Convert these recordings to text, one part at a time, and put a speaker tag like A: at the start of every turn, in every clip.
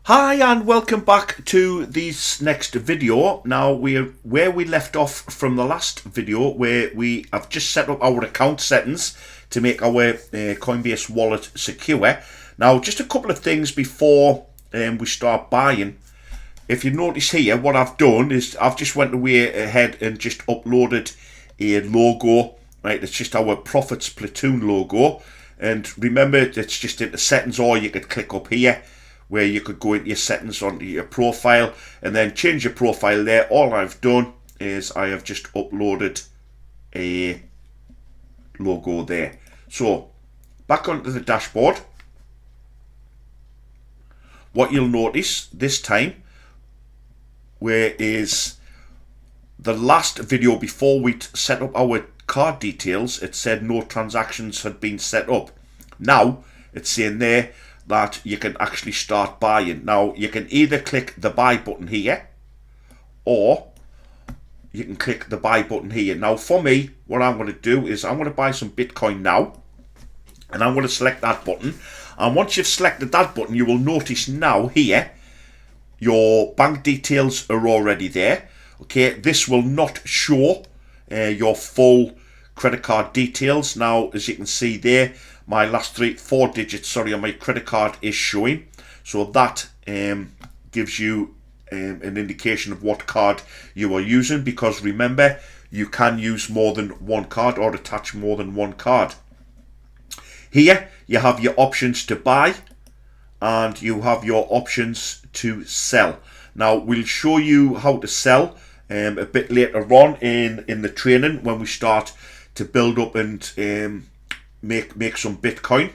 A: Hi and welcome back to this next video. Now where we left off from the last video, where we have just set up our account settings to make our Coinbase wallet secure. Now just a couple of things before we start buying. If you notice here, what I've done is I've just went away ahead and just uploaded a logo. Right, it's just our Profits Platoon logo, and remember it's just in the settings, or you could click up here where you could go into your settings onto your profile and then change your profile there. All I've done is I have just uploaded a logo there. So back onto the dashboard, what you'll notice this time, where is the last video before we set up our card details, it said no transactions had been set up. Now it's saying there that you can actually start buying. Now you can either click the buy button here, or you can click the buy button here. Now for me, what I'm going to do is I'm going to buy some Bitcoin now, and I'm going to select that button. And once you've selected that button, you will notice now here your bank details are already there. Okay, this will not show your full credit card details. Now as you can see there, my last four digits on my credit card is showing, so that gives you an indication of what card you are using, because remember, you can use more than one card or attach more than one card. Here you have your options to buy and you have your options to sell. Now we'll show you how to sell a bit later on in the training, when we start to build up and make some Bitcoin.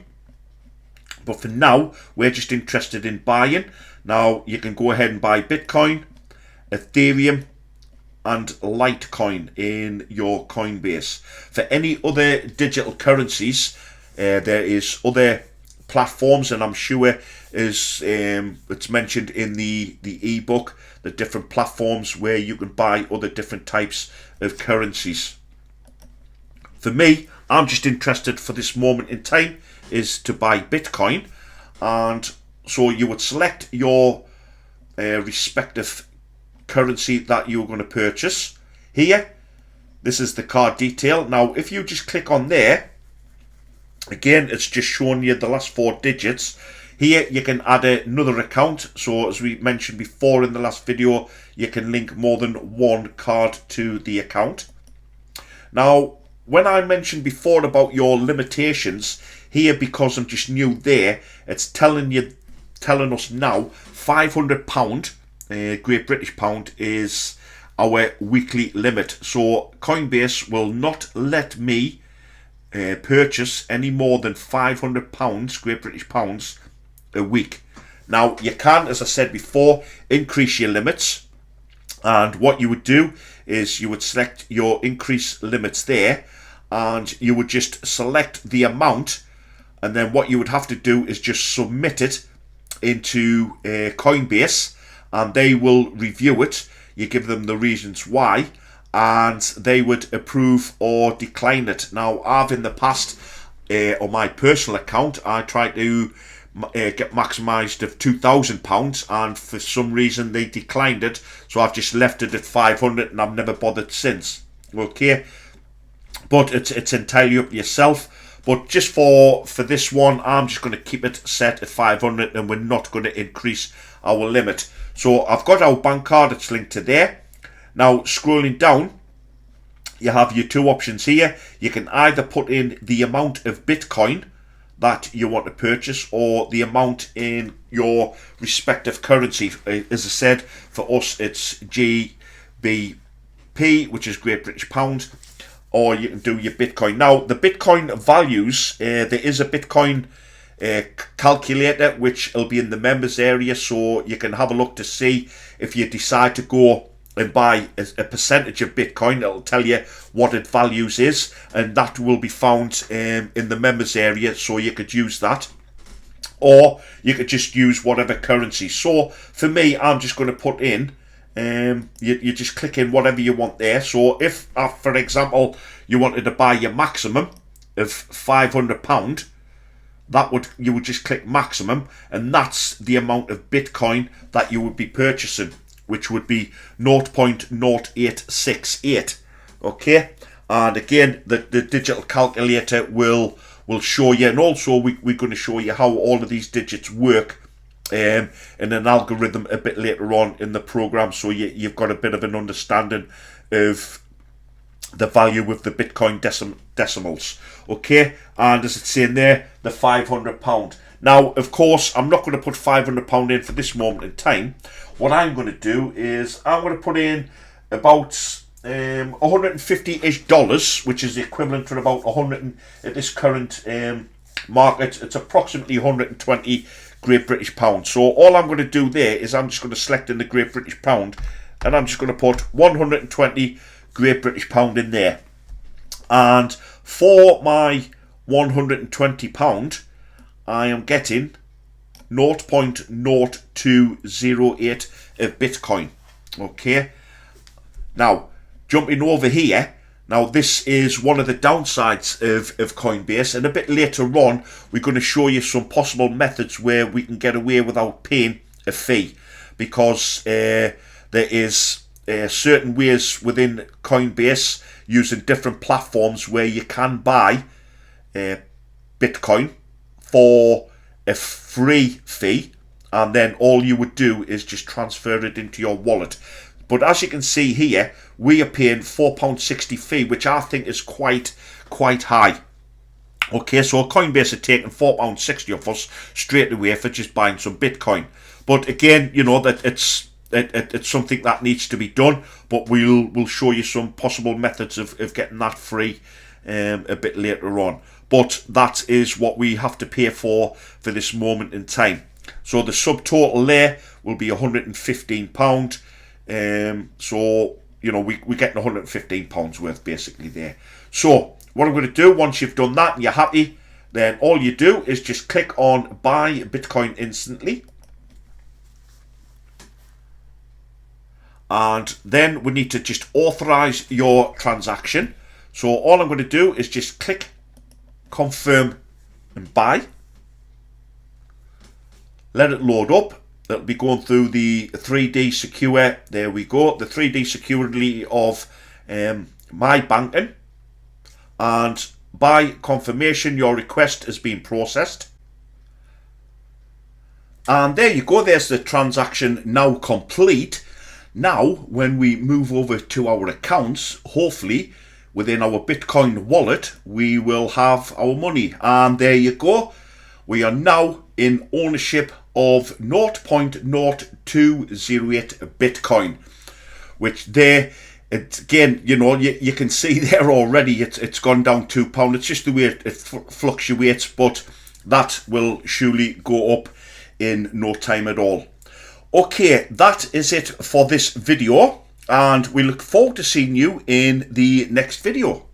A: But for now, we're just interested in buying. Now you can go ahead and buy Bitcoin, Ethereum and Litecoin in your Coinbase. For any other digital currencies, there is other platforms, and I'm sure is it's mentioned in the ebook, the different platforms where you can buy other different types of currencies. For me, I'm just interested for this moment in time is to buy Bitcoin, and so you would select your respective currency that you're going to purchase. Here, this is the card detail. Now if you just click on there, again it's just showing you the last four digits. Here you can add another account, so as we mentioned before in the last video, you can link more than one card to the account. Now when I mentioned before about your limitations, here, because I'm just new there, it's telling us now £500 Great British pound is our weekly limit. So Coinbase will not let me purchase any more than £500 Great British pounds a week. Now you can, as I said before, increase your limits, and what you would do is you would select your increase limits there, and you would just select the amount, and then what you would have to do is just submit it into Coinbase, and they will review it. You give them the reasons why, and they would approve or decline it. Now I've in the past, on my personal account, I tried to get maximised of £2,000, and for some reason they declined it, so I've just left it at 500 and I've never bothered since. Okay, but it's entirely up to yourself. But just for this one, I'm just going to keep it set at 500, and we're not going to increase our limit. So I've got our bank card, it's linked to there. Now scrolling down, you have your two options here. You can either put in the amount of Bitcoin that you want to purchase, or the amount in your respective currency. As I said, for us it's GBP, which is Great British Pound, or you can do your Bitcoin. Now the Bitcoin values, there is a Bitcoin calculator which will be in the members area, so you can have a look to see if you decide to go and buy a percentage of Bitcoin. It'll tell you what it values is, and that will be found in the members area, so you could use that, or you could just use whatever currency. So for me, I'm just going to put in, you just click in whatever you want there. So if for example you wanted to buy your maximum of £500, you would just click maximum, and that's the amount of Bitcoin that you would be purchasing, which would be 0.0868. Okay, and again, the digital calculator will show you, and also we're going to show you how all of these digits work in an algorithm a bit later on in the program, so you've got a bit of an understanding of the value of the Bitcoin decimals. Okay, and as it's saying there, the £500. Now, of course, I'm not going to put £500 in for this moment in time. What I'm going to do is I'm going to put in about $150-ish, which is the equivalent to about 100 at this current market. It's approximately 120 Great British pounds. So all I'm going to do there is I'm just going to select in the Great British pound, and I'm just going to put 120 Great British pound in there. And for my £120, I am getting 0.0208 of Bitcoin. Okay, now jumping over here, now this is one of the downsides of Coinbase, and a bit later on we're going to show you some possible methods where we can get away without paying a fee, because there is certain ways within Coinbase using different platforms where you can buy Bitcoin for a free fee, and then all you would do is just transfer it into your wallet. But as you can see here, we are paying £4.60 fee, which I think is quite high. Okay, so Coinbase are taking £4.60 off us straight away for just buying some Bitcoin. But again, you know that it's something that needs to be done. But we'll show you some possible methods of getting that free a bit later on. But that is what we have to pay for this moment in time. So the subtotal there will be £115. So you know we're getting £115 worth basically there. So what I'm going to do, once you've done that and you're happy, then all you do is just click on buy Bitcoin instantly, and then we need to just authorize your transaction. So all I'm going to do is just click confirm and buy, let it load up. It'll be going through the 3D secure, there we go, the 3D security of my banking, and by confirmation your request has been processed. And there you go, there's the transaction now complete. Now when we move over to our accounts, hopefully within our Bitcoin wallet we will have our money, and there you go, we are now in ownership of 0.0208 Bitcoin, which there, again, you know, you can see there already it's gone down £2. It's just the way it fluctuates, but that will surely go up in no time at all. Okay, that is it for this video, and we look forward to seeing you in the next video.